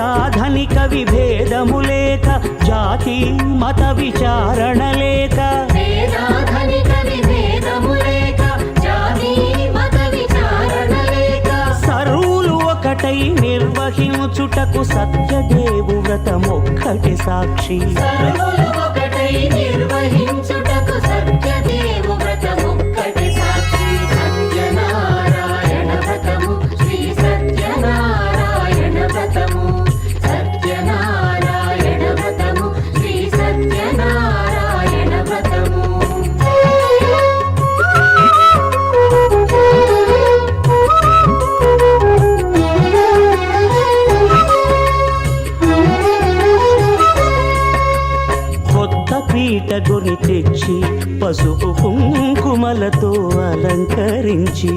పేదాధనిక విభేదము లేక, జాతి మత విచారణ లేక, సర్వులు ఒకటై నిర్వహించుటకు సత్యదేవు వ్రతమొక్కటి సాక్షి. పీటగుని తెచ్చి పసుపు కుంకుమలతో అలంకరించి,